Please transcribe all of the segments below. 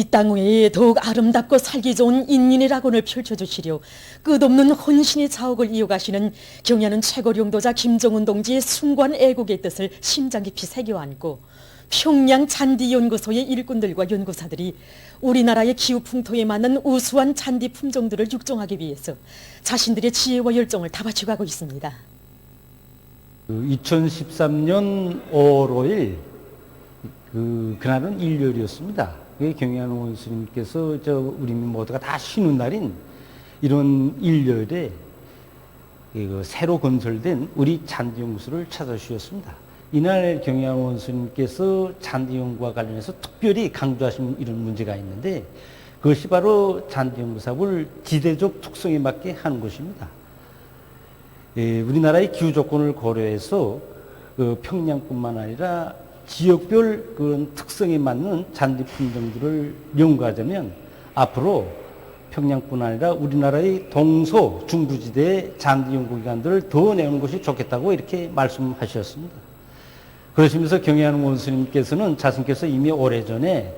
이 땅 위에 더욱 아름답고 살기 좋은 인민의 낙원을 펼쳐주시려 끝없는 혼신의 자옥을 이어가시는 경야는 최고領도자 김정은 동지의 숭고한 애국의 뜻을 심장 깊이 새겨안고 평양 잔디연구소의 일꾼들과 연구사들이 우리나라의 기후 풍토에 맞는 우수한 잔디 품종들을 육종하기 위해서 자신들의 지혜와 열정을 다 바치고 가고 있습니다. 2013년 5월 5일 그날은 일요일이었습니다. 경양 원수님께서 우리 모두가 다 쉬는 날인 이런 일요일에 새로 건설된 우리 잔디연구소를 찾아주셨습니다. 이날 경양 원수님께서 잔디연구와 관련해서 특별히 강조하신 이런 문제가 있는데 그것이 바로 잔디연구 사업을 지대적 특성에 맞게 하는 것입니다. 우리나라의 기후 조건을 고려해서 평양뿐만 아니라 지역별 그런 특성에 맞는 잔디 품종들을 연구하자면 앞으로 평양뿐 아니라 우리나라의 동서 중부지대의 잔디 연구기관들을 더 내는 것이 좋겠다고 이렇게 말씀하셨습니다. 그러시면서 경양 원수님께서는 자신께서 이미 오래전에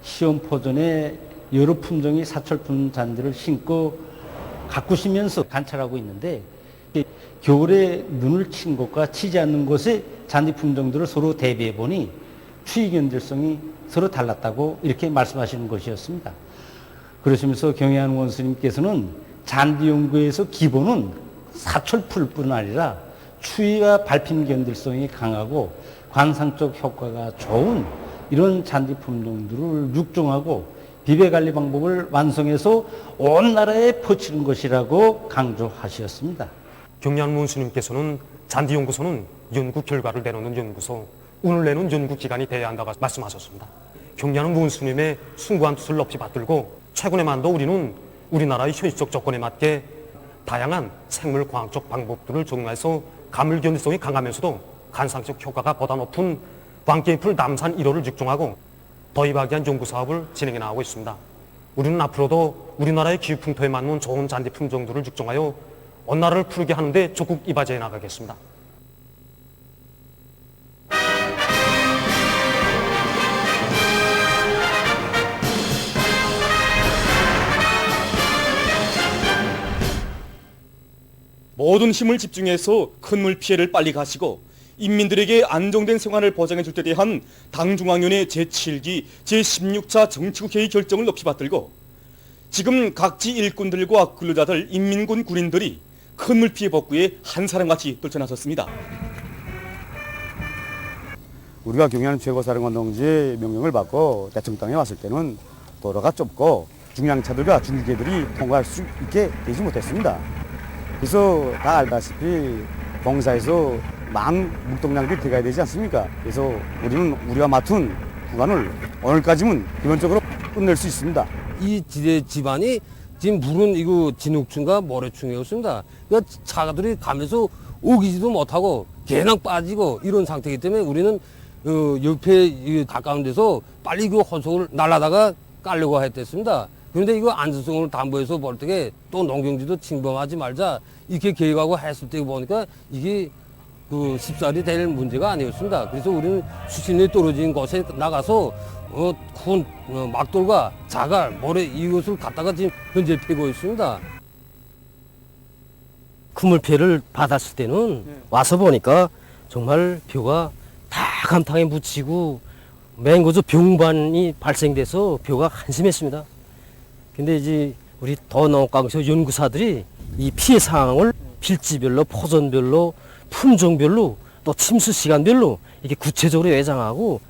시험포전에 여러 품종의 사철품 잔디를 심고 가꾸시면서 관찰하고 있는데 겨울에 눈을 친 곳과 치지 않는 곳의 잔디 품종들을 서로 대비해 보니 추위 견딜성이 서로 달랐다고 이렇게 말씀하시는 것이었습니다. 그러시면서 경양 원수님께서는 잔디 연구에서 기본은 사철풀뿐 아니라 추위와 발핀 견딜성이 강하고 관상적 효과가 좋은 이런 잔디 품종들을 육종하고 비배관리 방법을 완성해서 온 나라에 퍼치는 것이라고 강조하셨습니다. 경양 원수님께서는 잔디연구소는 연구 결과를 내놓는 연구소, 운을 내는 연구기관이 되어야 한다고 말씀하셨습니다. 경양 원수님의 숭고한 뜻을 높이 받들고 최근에만도 우리는 우리나라의 현실적 조건에 맞게 다양한 생물과학적 방법들을 적용해서 가물 견딜성이 강하면서도 관상적 효과가 보다 높은 광개잎을 남산 1호를 육종하고 더입하기한 연구사업을 진행해 나가고 있습니다. 우리는 앞으로도 우리나라의 기후 풍토에 맞는 좋은 잔디 품종들을 육종하여 온 나라를 푸르게 하는데 적극 이바지해 나가겠습니다. 모든 힘을 집중해서 큰 물 피해를 빨리 가시고 인민들에게 안정된 생활을 보장해 줄 때 대한 당중앙위원회 제7기 제16차 정치국 회의 결정을 높이 받들고 지금 각지 일꾼들과 근로자들, 인민군 군인들이 큰 물 피해 복구에 한 사람같이 떨쳐나섰습니다. 우리가 경양 최고사령관 동지의 명령을 받고 대청땅에 왔을 때는 도로가 좁고 중량차들과 중기계들이 통과할 수 있게 되지 못했습니다. 그래서 다 알다시피 공사에서 묵동량들이 들어가야 되지 않습니까? 그래서 우리는 우리가 맡은 구간을 오늘까지는 기본적으로 끝낼 수 있습니다. 이 지대 집안이 지금 물은 이거 진흙층과 모래층이었습니다. 그러니까 차가들이 가면서 오기지도 못하고 개낭 빠지고 이런 상태이기 때문에 우리는 옆에 가까운 데서 빨리 그 혼속을 날라다가 깔려고 했댔습니다. 그런데 이거 안전성을 담보해서 볼 때 또 농경지도 침범하지 말자 이렇게 계획하고 했을 때 보니까 이게 쉽사리 될 문제가 아니었습니다. 그래서 우리는 수신이 떨어진 곳에 나가서 큰 막돌과 자갈, 모래 이것을 갖다가 지금 현재 패고 있습니다. 그물 피해를 받았을 때는 와서 보니까 정말 벼가 다 감탕에 묻히고 맹고조 병반이 발생돼서 벼가 한심했습니다. 근데 이제 우리 더농광소 연구사들이 이 피해 상황을 필지별로, 포전별로, 품종별로, 또 침수 시간별로 이렇게 구체적으로 예상하고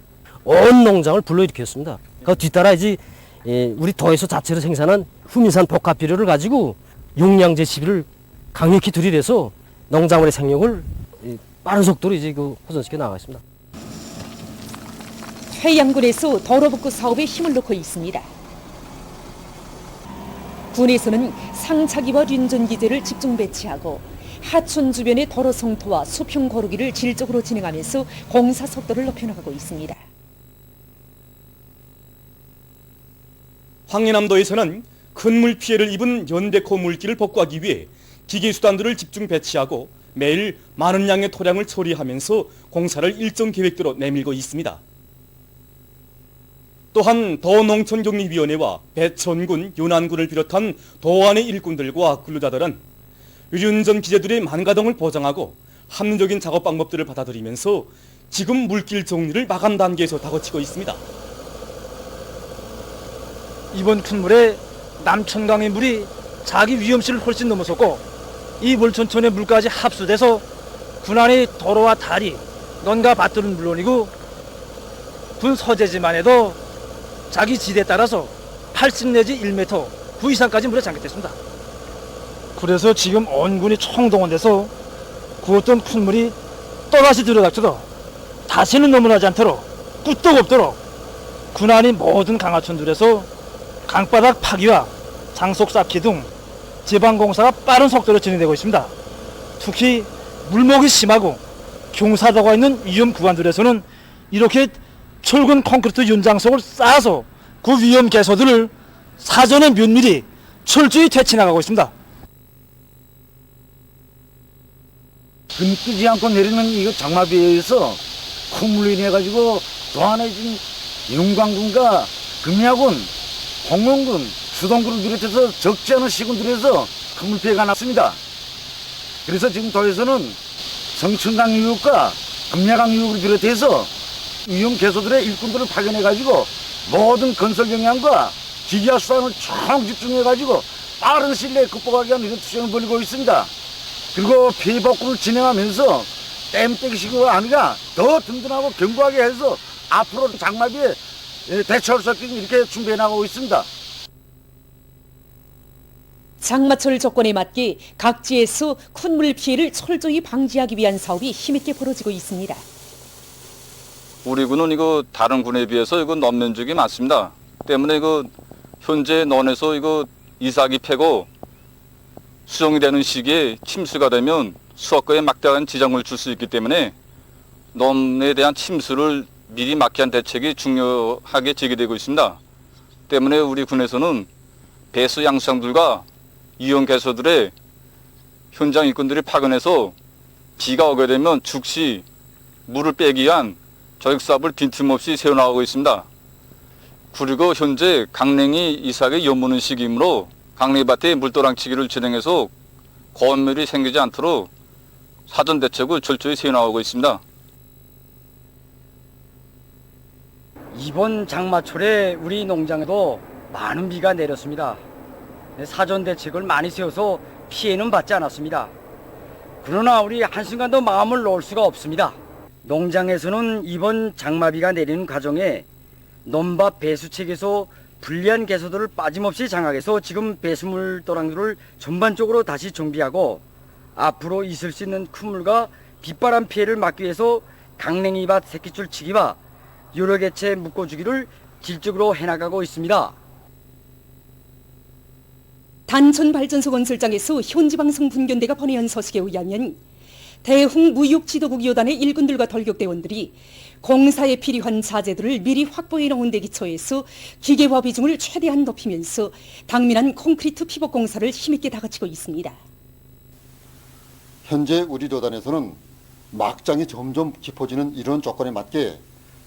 온 농장을 불러일으켰습니다. 그 뒤따라 이제 우리 더에서 자체로 생산한 후미산 복합 비료를 가지고 용량제 시비를 강력히 들이대서 농작물의 생육을 빠른 속도로 이제 호전시켜 나가겠습니다. 회양군에서 도로복구 사업에 힘을 놓고 있습니다. 군에서는 상차기와 륜전기제를 집중 배치하고 하천 주변의 도로 성토와 수평 고르기를 질적으로 진행하면서 공사 속도를 높여나가고 있습니다. 황해남도에서는 큰 물 피해를 입은 연백호 물길을 복구하기 위해 기계 수단들을 집중 배치하고 매일 많은 양의 토량을 처리하면서 공사를 일정 계획대로 내밀고 있습니다. 또한 더농촌격리위원회와 배천군, 윤안군을 비롯한 도안의 일꾼들과 근로자들은 윤전 기재들의 만가동을 보장하고 합리적인 작업 방법들을 받아들이면서 지금 물길 정리를 마감 단계에서 다그치고 있습니다. 이번 큰 물에 남천강의 물이 자기 위험치를 훨씬 넘어섰고 이 물천천의 물까지 합수돼서 군안의 도로와 다리, 논과 밭들은 물론이고 군 서재지만 해도 자기 지대에 따라서 80 내지 1m 그 이상까지 물에 잠겼습니다. 그래서 지금 온 군이 총동원돼서 그 어떤 큰 물이 또다시 들어닥쳐도 다시는 넘어나지 않도록 끄떡 없도록 군안이 모든 강하천들에서 강바닥 파기와 장속 쌓기 등 지방공사가 빠른 속도로 진행되고 있습니다. 특히 물목이 심하고 경사도가 있는 위험 구간들에서는 이렇게 철근 콘크리트 연장석을 쌓아서 그 위험 개소들을 사전에 면밀히 철저히 퇴치나가고 있습니다. 끊기지 않고 내리는 이 장마비에 의해서 큰 물로 인해 가지고 도안에 지금 윤광군과 금야군, 홍원군, 수동군을 비롯해서 적지 않은 시군들에서 큰 물피해가 났습니다. 그래서 지금 도에서는 성천강 유역과 금야강 유역을 비롯해서 위험 개소들의 일꾼들을 파견해 가지고 모든 건설 경량과 기기화 수단을 총 집중해 가지고 빠른 시일 내에 극복하기 위한 이런 투쟁을 벌이고 있습니다. 그리고 피해 복구를 진행하면서 댐떼기식으로 아니라 더 든든하고 견고하게 해서 앞으로 장마비에 대처할 수 있게 이렇게 준비해 나가고 있습니다. 장마철 조건에 맞게 각지에서 큰 물 피해를 철저히 방지하기 위한 사업이 힘있게 벌어지고 있습니다. 우리 군은 이거 다른 군에 비해서 이거 논 면적이 많습니다. 때문에 이거 현재 논에서 이거 이삭이 패고 수정이 되는 시기에 침수가 되면 수확거에 막대한 지장을 줄 수 있기 때문에 논에 대한 침수를 미리 막기 위한 대책이 중요하게 제기되고 있습니다. 때문에 우리 군에서는 배수 양수장들과 이용 개소들의 현장 일꾼들이 파견해서 비가 오게 되면 즉시 물을 빼기 위한 저역사업을 빈틈없이 세워나가고 있습니다. 그리고 현재 강냉이 이삭의 연무는 시기이므로 강냉이밭에 물도랑치기를 진행해서 고온물이 생기지 않도록 사전 대책을 철저히 세워나가고 있습니다. 이번 장마철에 우리 농장에도 많은 비가 내렸습니다. 사전 대책을 많이 세워서 피해는 받지 않았습니다. 그러나 우리 한순간도 마음을 놓을 수가 없습니다. 농장에서는 이번 장마비가 내리는 과정에 논밭 배수책에서 불리한 개소들을 빠짐없이 장악해서 지금 배수물 도랑들을 전반적으로 다시 정비하고 앞으로 있을 수 있는 큰 물과 빗바람 피해를 막기 위해서 강냉이밭 새끼줄 치기와 여러 개체 묶어주기를 질적으로 해나가고 있습니다. 단천발전소 건설장에서 현지방송 분견대가 보내온 소식에 의하면 대흥 무역지도국 요단의 일꾼들과 돌격대원들이 공사에 필요한 자재들을 미리 확보해 놓은 데 기초해서 기계화 비중을 최대한 높이면서 당면한 콘크리트 피복 공사를 힘있게 다그치고 있습니다. 현재 우리 도단에서는 막장이 점점 깊어지는 이런 조건에 맞게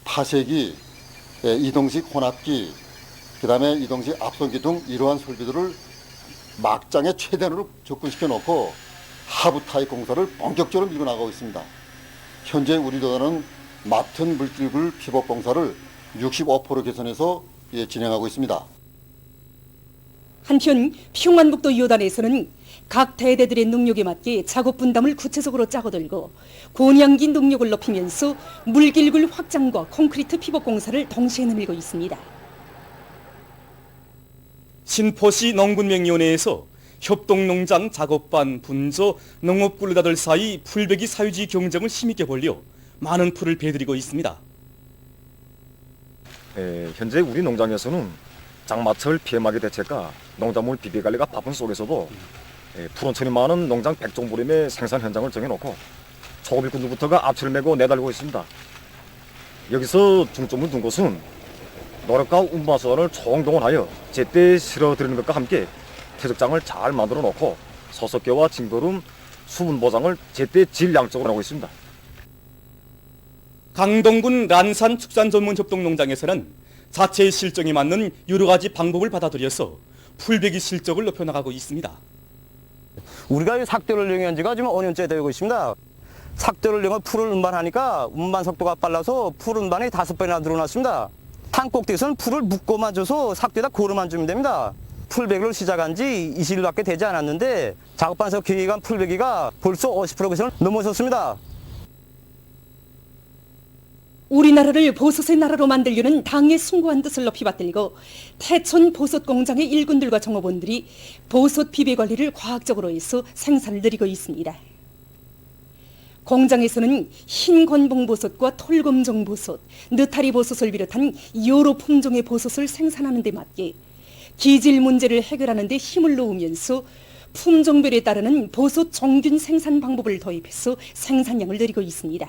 파쇄기, 이동식 혼합기, 그다음에 이동식 앞선기 등 이러한 설비들을 막장에 최대한으로 접근시켜 놓고 하부 타입 공사를 본격적으로 밀고 나가고 있습니다. 현재 우리 도단은 맡은 물질굴 피복 공사를 65% 개선해서 진행하고 있습니다. 한편 평안북도 요단에서는 각 대대들의 능력에 맞게 작업 분담을 구체적으로 짜고들고 곤양기 능력을 높이면서 물길굴 확장과 콘크리트 피복 공사를 동시에 내밀고 있습니다. 신포시 농군명위원회에서 협동농장 작업반 분조 농업근로자들 사이 풀베기 사유지 경쟁을 힘있게 벌려 많은 풀을 배드리고 있습니다. 현재 우리 농장에서는 장마철 피해막이 대책과 농작물 비비관리가 바쁜 속에서도 풀원천이 많은 농장 백종보림의 생산 현장을 정해놓고 초급일꾼들부터가 앞치를 메고 내달리고 있습니다. 여기서 중점을 둔 것은 노력과 운반수단을 총동원하여 제때 실어드리는 것과 함께 퇴적장을 잘 만들어 놓고 소석계와 징거름, 수분 보장을 제때 질량적으로 하고 있습니다. 강동군 란산 축산전문협동농장에서는 자체의 실정에 맞는 여러 가지 방법을 받아들여서 풀배기 실적을 높여나가고 있습니다. 우리가 이 삭대를 이용한 지가 지금 5년째 되고 있습니다. 삭대를 이용해 풀을 운반하니까 운반 속도가 빨라서 풀 운반이 5배나 늘어났습니다. 산 꼭대기에서는 풀을 묶고만 줘서 삭대에다 고루만 주면 됩니다. 풀배기를 시작한 지 20일밖에 되지 않았는데 작업반에서 기획한 풀배기가 벌써 50%가 넘어섰습니다. 우리나라를 보솥의 나라로 만들려는 당의 숭고한 뜻을 높이 받들고 태촌 보솥 공장의 일꾼들과 종업원들이 보솥 비배 관리를 과학적으로 해서 생산을 늘리고 있습니다. 공장에서는 흰 권봉 보솥과 톨검정 보솥, 느타리 보솥을 비롯한 여러 품종의 보솥을 생산하는 데 맞게 기질 문제를 해결하는 데 힘을 놓으면서 품종별에 따르는 보솥 정균 생산 방법을 도입해서 생산량을 늘리고 있습니다.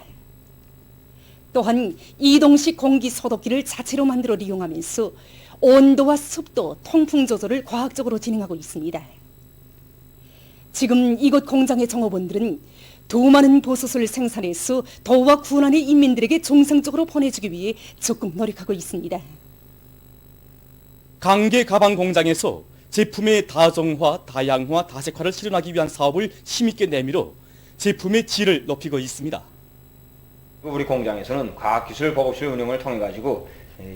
또한 이동식 공기 소독기를 자체로 만들어 이용하면서 온도와 습도, 통풍 조절을 과학적으로 진행하고 있습니다. 지금 이곳 공장의 종업원들은 더 많은 보솥을 생산해서 도와 군안의 인민들에게 정상적으로 보내주기 위해 적극 노력하고 있습니다. 강계 가방 공장에서 제품의 다정화, 다양화, 다색화를 실현하기 위한 사업을 힘있게 내밀어 제품의 질을 높이고 있습니다. 우리 공장에서는 과학기술 보급실 운영을 통해 가지고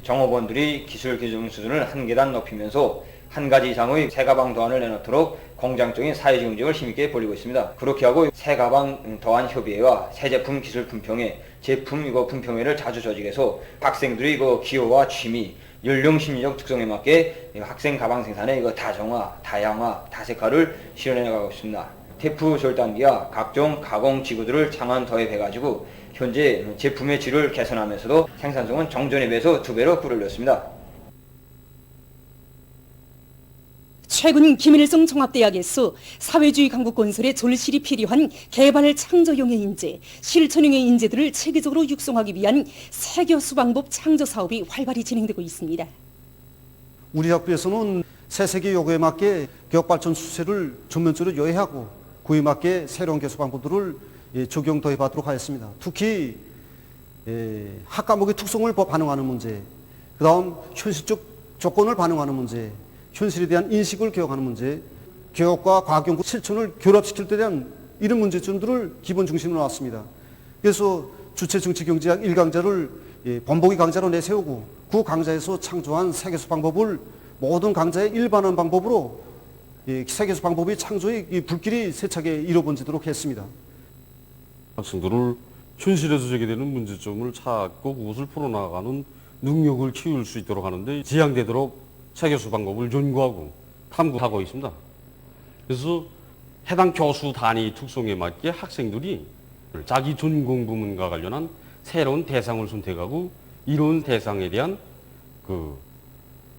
종업원들이 기술 기준 수준을 한 계단 높이면서 한 가지 이상의 새 가방 도안을 내놓도록 공장적인 사회적 응징을 힘있게 벌이고 있습니다. 그렇게 하고 새 가방 도안 협의회와 새 제품 기술 품평회, 제품 품평회를 자주 조직해서 학생들의 기호와 취미, 연령 심리적 특성에 맞게 학생 가방 생산의 다정화, 다양화, 다색화를 실현해 나가고 있습니다. 테프 절단기와 각종 가공 기구들을 창안 도입해가지고 현재 제품의 질을 개선하면서도 생산성은 정전에 비해서 2배로 끌어올렸습니다. 최근 김일성 종합대학에서 사회주의 강국 건설에 졸실이 필요한 개발 창조용의 인재, 실천용의 인재들을 체계적으로 육성하기 위한 새교수 방법 창조 사업이 활발히 진행되고 있습니다. 우리 학교에서는 새세계 요구에 맞게 교육발전 수세를 전면적으로 요해하고 그에 맞게 새로운 교수 방법들을 적용 도입하도록 하였습니다. 특히 학과목의 특성을 반영하는 문제, 그 다음 현실적 조건을 반영하는 문제, 현실에 대한 인식을 교육하는 문제, 교육과 과학연구 실천을 결합시킬 때 대한 이런 문제점들을 기본 중심으로 놨습니다. 그래서 주체정치경제학 1강좌를 본보기 강좌로 내세우고 그 강좌에서 창조한 세계수 방법을 모든 강좌의 일반화 방법으로 세계수 방법의 창조의 불길이 세차게 이뤄번지도록 했습니다. 학생들을 현실에서 제기되는 문제점을 찾고 그것을 풀어나가는 능력을 키울 수 있도록 하는데 지향되도록 세계수 방법을 연구하고 탐구하고 있습니다. 그래서 해당 교수 단위 특성에 맞게 학생들이 자기 전공 부문과 관련한 새로운 대상을 선택하고 이런 대상에 대한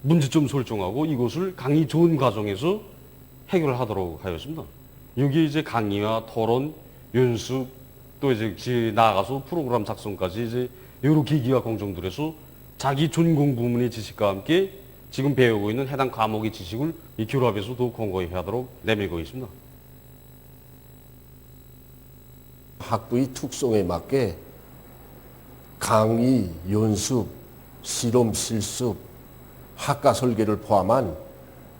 문제점 설정하고 이것을 강의 전 과정에서 해결하도록 하였습니다. 여기에 이제 강의와 토론, 연습, 또 이제 나아가서 프로그램 작성까지 이제 여러 계기와 공정들에서 자기 전공 부문의 지식과 함께 지금 배우고 있는 해당 과목의 지식을 결합해서 더 공고히 하도록 내밀고 있습니다. 학부의 특성에 맞게 강의, 연습, 실험, 실습, 학과 설계를 포함한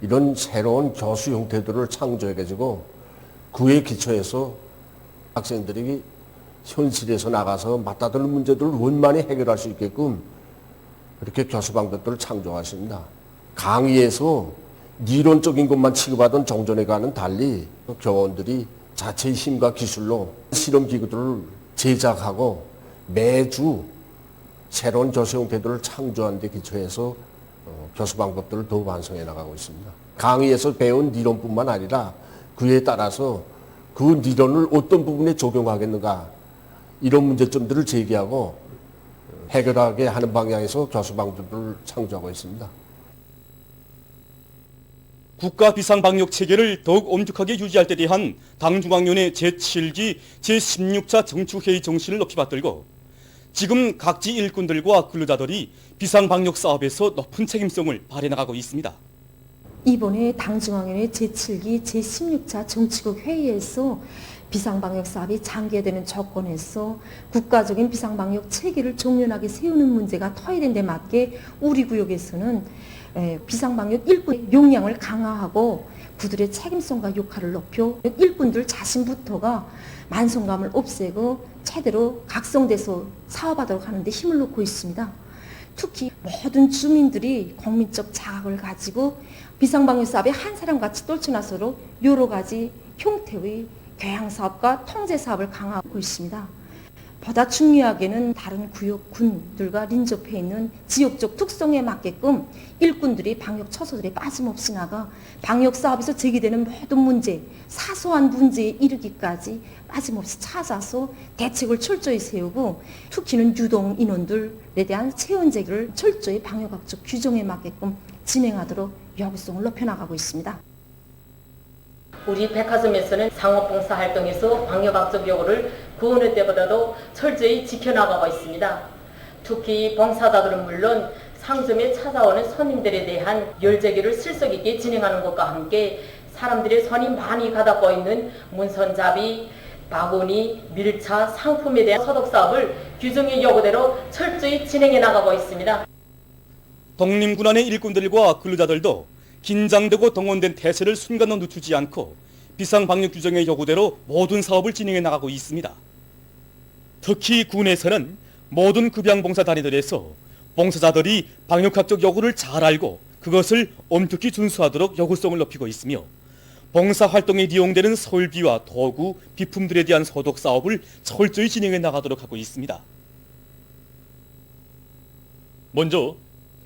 이런 새로운 교수 형태들을 창조해가지고 그에 기초해서 학생들이 현실에서 나가서 맞닥뜨리는 문제들을 원만히 해결할 수 있게끔 이렇게 교수 방법들을 창조하십니다. 강의에서 이론적인 것만 취급하던 정전회과는 달리 교원들이 자체의 힘과 기술로 실험기구들을 제작하고 매주 새로운 교수 형태들을 창조하는 데 기초해서 교수 방법들을 더욱 완성해 나가고 있습니다. 강의에서 배운 이론뿐만 아니라 그에 따라서 그 이론을 어떤 부분에 적용하겠는가 이런 문제점들을 제기하고 해결하게 하는 방향에서 교수 방법들을 창조하고 있습니다. 국가 비상방역 체계를 더욱 엄격하게 유지할 데 대한 당중앙위원회 제7기 제16차 정치회의 정신을 높이 받들고 지금 각지 일꾼들과 근로자들이 비상방역 사업에서 높은 책임성을 발휘해 나가고 있습니다. 이번에 당중앙위원회 제7기 제16차 정치국 회의에서 비상방역 사업이 장기화되는 조건에서 국가적인 비상방역 체계를 종연하게 세우는 문제가 터이된 데 맞게 우리 구역에서는 비상방역 일꾼의 역량을 강화하고 그들의 책임성과 역할을 높여 일꾼들 자신부터가 만성감을 없애고 제대로 각성돼서 사업하도록 하는데 힘을 놓고 있습니다. 특히 모든 주민들이 국민적 자각을 가지고 비상방역 사업에 한 사람같이 떨쳐나서로 여러 가지 형태의 교양사업과 통제사업을 강화하고 있습니다. 보다 중요하게는 다른 구역 군들과 lin접해 있는 지역적 특성에 맞게끔 일꾼들이 방역 처소들에 빠짐없이 나가 방역사업에서 제기되는 모든 문제, 사소한 문제에 이르기까지 빠짐없이 찾아서 대책을 철저히 세우고 특히는 유동 인원들에 대한 체온 제기를 철저히 방역학적 규정에 맞게끔 진행하도록 요구성을 높여나가고 있습니다. 우리 백화점에서는 상업봉사 활동에서 방역학적 요구를 그 어느 때보다도 철저히 지켜나가고 있습니다. 특히 봉사자들은 물론 상점에 찾아오는 손님들에 대한 열제기를 실속 있게 진행하는 것과 함께 사람들의 손이 많이 가닿고 있는 문선잡이, 바구니, 밀차, 상품에 대한 소독 사업을 규정의 요구대로 철저히 진행해 나가고 있습니다. 독림군안의 일꾼들과 근로자들도 긴장되고 동원된 태세를 순간도 늦추지 않고 비상방역 규정의 요구대로 모든 사업을 진행해 나가고 있습니다. 특히 군에서는 모든 급양봉사단위들에서 봉사자들이 방역학적 요구를 잘 알고 그것을 엄격히 준수하도록 요구성을 높이고 있으며 봉사활동에 이용되는 설비와 도구, 비품들에 대한 소독 사업을 철저히 진행해 나가도록 하고 있습니다. 먼저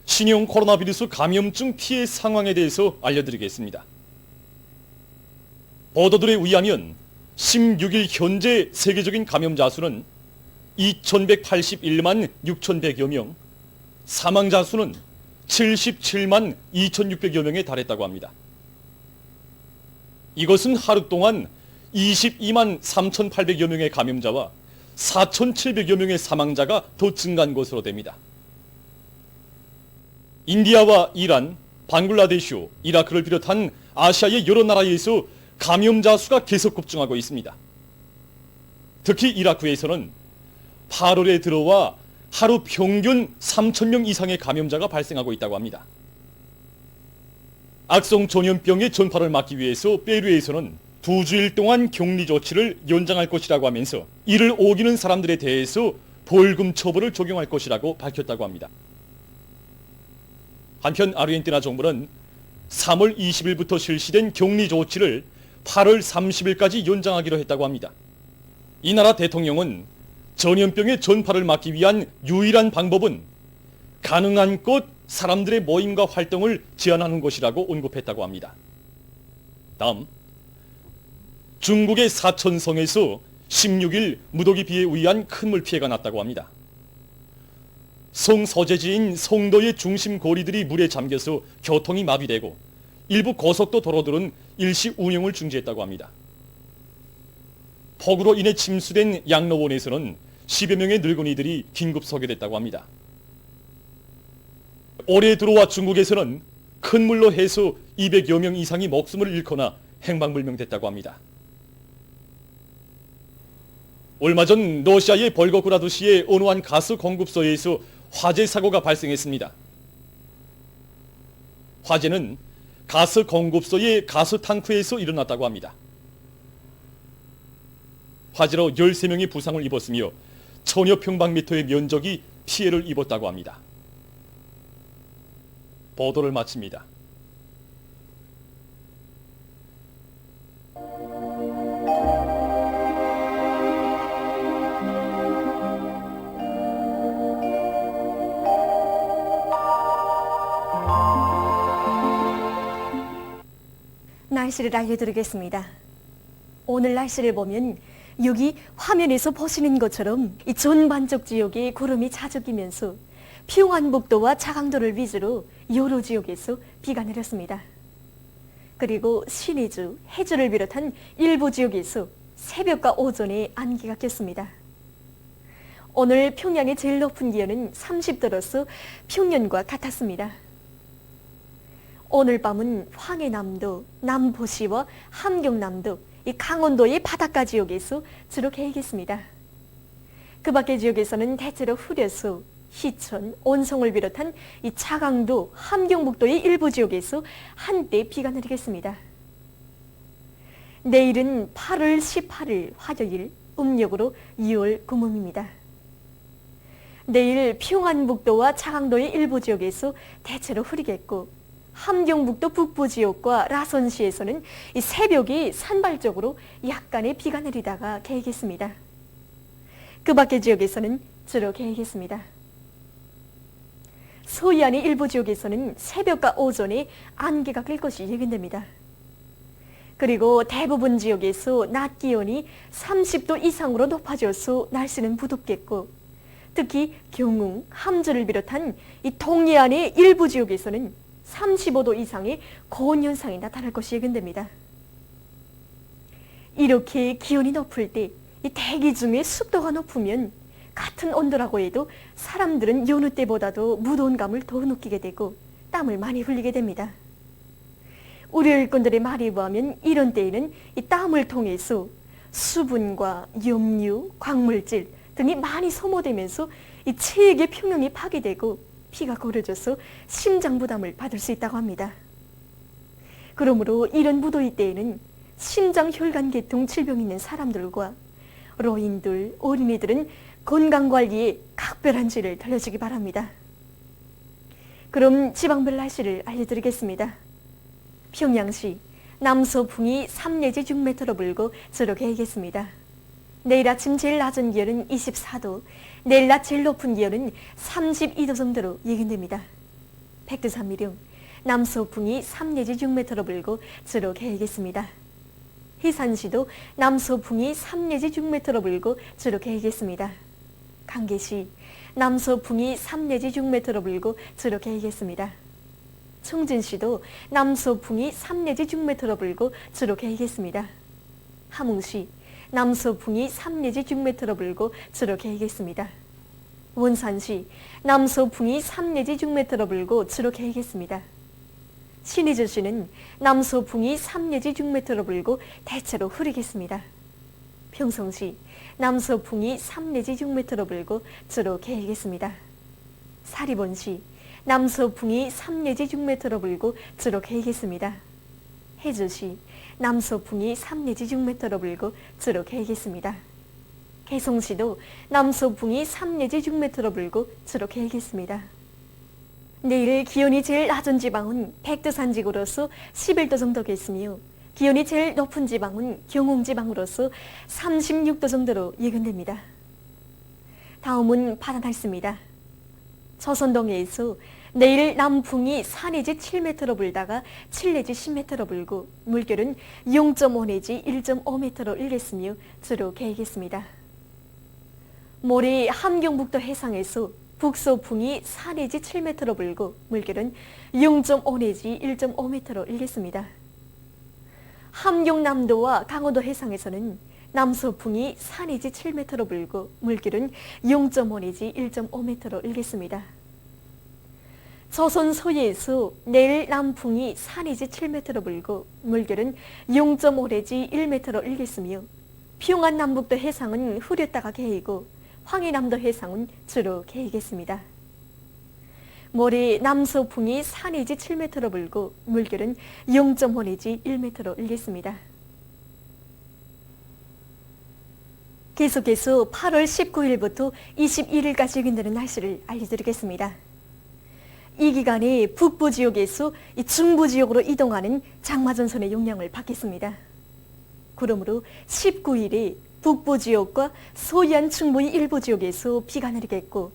신형 코로나 바이러스 감염증 피해 상황에 대해서 알려드리겠습니다. 보도들에 의하면 16일 현재 세계적인 감염자 수는 2,181만 6,100여 명, 사망자 수는 77만 2,600여 명에 달했다고 합니다. 이것은 하루 동안 22만 3,800여 명의 감염자와 4,700여 명의 사망자가 더 증가한 것으로 됩니다. 인디아와 이란, 방글라데시, 이라크를 비롯한 아시아의 여러 나라에서 감염자 수가 계속 급증하고 있습니다. 특히 이라크에서는 8월에 들어와 하루 평균 3,000명 이상의 감염자가 발생하고 있다고 합니다. 악성 전염병의 전파를 막기 위해서 페루에서는 2주일 동안 격리 조치를 연장할 것이라고 하면서 이를 어기는 사람들에 대해서 벌금 처벌을 적용할 것이라고 밝혔다고 합니다. 한편 아르헨티나 정부는 3월 20일부터 실시된 격리 조치를 8월 30일까지 연장하기로 했다고 합니다. 이 나라 대통령은 전염병의 전파를 막기 위한 유일한 방법은 가능한 것 사람들의 모임과 활동을 제한하는 것이라고 언급했다고 합니다. 다음, 중국의 사천성에서 16일 무더기 비에 의한 큰 물피해가 났다고 합니다. 성 소재지인 성도의 중심 거리들이 물에 잠겨서 교통이 마비되고 일부 고속도 도로들은 일시 운영을 중지했다고 합니다. 폭우로 인해 침수된 양로원에서는 10여 명의 늙은이들이 긴급 소개됐다고 합니다. 올해 들어와 중국에서는 큰 물로 해서 200여 명 이상이 목숨을 잃거나 행방불명됐다고 합니다. 얼마 전 러시아의 볼고그라드시의 어느 한 가스 공급소에서 화재 사고가 발생했습니다. 화재는 가스 공급소의 가스 탱크에서 일어났다고 합니다. 화재로 13명이 부상을 입었으며 1000여 평방미터의 면적이 피해를 입었다고 합니다. 보도를 마칩니다. 날씨를 알려드리겠습니다. 오늘 날씨를 보면 여기 화면에서 보시는 것처럼 이 전반적 지역에 구름이 자주 끼면서 평안북도와 자강도를 위주로 여러 지역에서 비가 내렸습니다. 그리고 신의주, 해주를 비롯한 일부 지역에서 새벽과 오전에 안개가 꼈습니다. 오늘 평양의 제일 높은 기온은 30도로서 평년과 같았습니다. 오늘 밤은 황해남도, 남포시와 함경남도, 이 강원도의 바닷가 지역에서 주로 개겠습니다. 그 밖의 지역에서는 대체로 후려수, 희천, 온성을 비롯한 이 차강도, 함경북도의 일부 지역에서 한때 비가 내리겠습니다. 내일은 8월 18일 화요일, 음력으로 2월 구mom입니다. 내일 평안북도와 차강도의 일부 지역에서 대체로 흐리겠고, 함경북도 북부 지역과 라선시에서는 이 새벽이 산발적으로 약간의 비가 내리다가 개겠습니다. 그 밖의 지역에서는 주로 개겠습니다. 서해안의 일부 지역에서는 새벽과 오전에 안개가 낄 것이 예견됩니다. 그리고 대부분 지역에서 낮 기온이 30도 이상으로 높아져서 날씨는 무덥겠고, 특히 경흥, 함주를 비롯한 이 동해안의 일부 지역에서는 35도 이상의 고온 현상이 나타날 것이 예견됩니다. 이렇게 기온이 높을 때 이 대기 중에 습도가 높으면 같은 온도라고 해도 사람들은 여느 때보다도 무더운 감을 더 느끼게 되고 땀을 많이 흘리게 됩니다. 우리 일꾼들의 말에 의하면 이런 때에는 이 땀을 통해서 수분과 염류, 광물질 등이 많이 소모되면서 이 체액의 평형이 파괴되고 피가 고려져서 심장 부담을 받을 수 있다고 합니다. 그러므로 이런 무더위 때에는 심장혈관계통 질병이 있는 사람들과 노인들, 어린이들은 건강관리에 각별한 주의를 돌려주기 바랍니다. 그럼 지방별 날씨를 알려드리겠습니다. 평양시 남서풍이 3 내지 6m로 불고 주로 개겠습니다. 내일 아침 제일 낮은 기온은 24도, 내일 낮 제일 높은 기온은 32도 정도로 예견됩니다. 백두산미령 남서풍이 3 내지 6m로 불고 주로 개겠습니다. 해산시도 남서풍이 3 내지 6m로 불고 주로 개겠습니다. 강계시 남서풍이 3 내지 6m로 불고 주로 개겠습니다. 청진시도 남서풍이 3 내지 6m로 불고 주로 개겠습니다. 함흥시 남서풍이 3 내지 6m로 불고 주로 개겠습니다. 원산시 남서풍이 3 내지 6m로 불고 주로 개겠습니다. 신의주시는 남서풍이 3 내지 6m로 불고 대체로 흐리겠습니다. 평성시 남서풍이 3 내지 6m로 불고 주로 개겠습니다. 사리본시 남서풍이 3 내지 6m로 불고 주로 개겠습니다. 해주시 남서풍이 3 내지 6m로 불고 주로 개겠습니다. 개성시도 남서풍이 3 내지 6m로 불고 주로 개겠습니다. 내일 기온이 제일 낮은 지방은 백두산지구로서 11도 정도겠으며 기온이 제일 높은 지방은 경흥지방으로서 36도 정도로 예견됩니다. 다음은 바다 날씨입니다. 조선동해에서 내일 남풍이 4 내지 7m로 불다가 7 내지 10m로 불고 물결은 0.5 내지 1.5m로 일겠으며 주로 개겠습니다. 모레 함경북도 해상에서 북서풍이 4 내지 7m로 불고 물결은 0.5 내지 1.5m로 일겠습니다. 함경남도와 강원도 해상에서는 남서풍이 4 내지 7m로 불고 물결은 0.5 내지 1.5m로 일겠습니다. 조선 서해에서 내일 남풍이 4 내지 7m로 불고 물결은 0.5 내지 1m로 일겠으며 평안 남북도 해상은 흐렸다가 개이고 황해남도 해상은 주로 개이겠습니다. 모레 남서풍이 4 내지 7m로 불고 물결은 0.5 내지 1m로 일겠습니다. 계속해서 8월 19일부터 21일까지 예견되는 날씨를 알려드리겠습니다. 이 기간에 북부 지역에서 중부 지역으로 이동하는 장마전선의 영향을 받겠습니다. 그러므로 19일에 북부 지역과 서해안 충북의 일부 지역에서 비가 내리겠고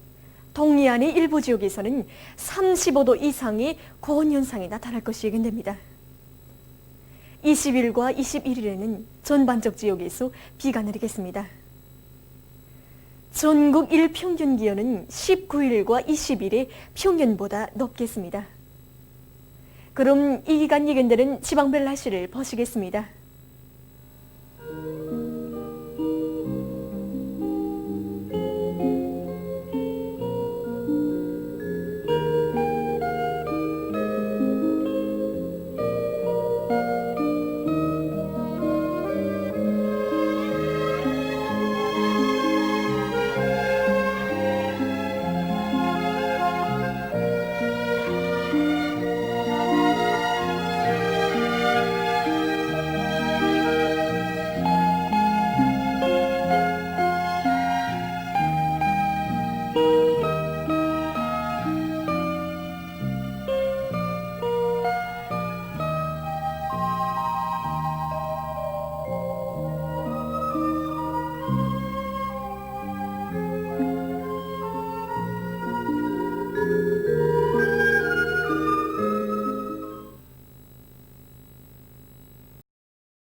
동해안의 일부 지역에서는 35도 이상의 고온 현상이 나타날 것이 예견됩니다. 20일과 21일에는 전반적 지역에서 비가 내리겠습니다. 전국 일평균 기온은 19일과 20일에 평균보다 높겠습니다. 그럼 이 기간 예견되는 지방별 날씨를 보시겠습니다.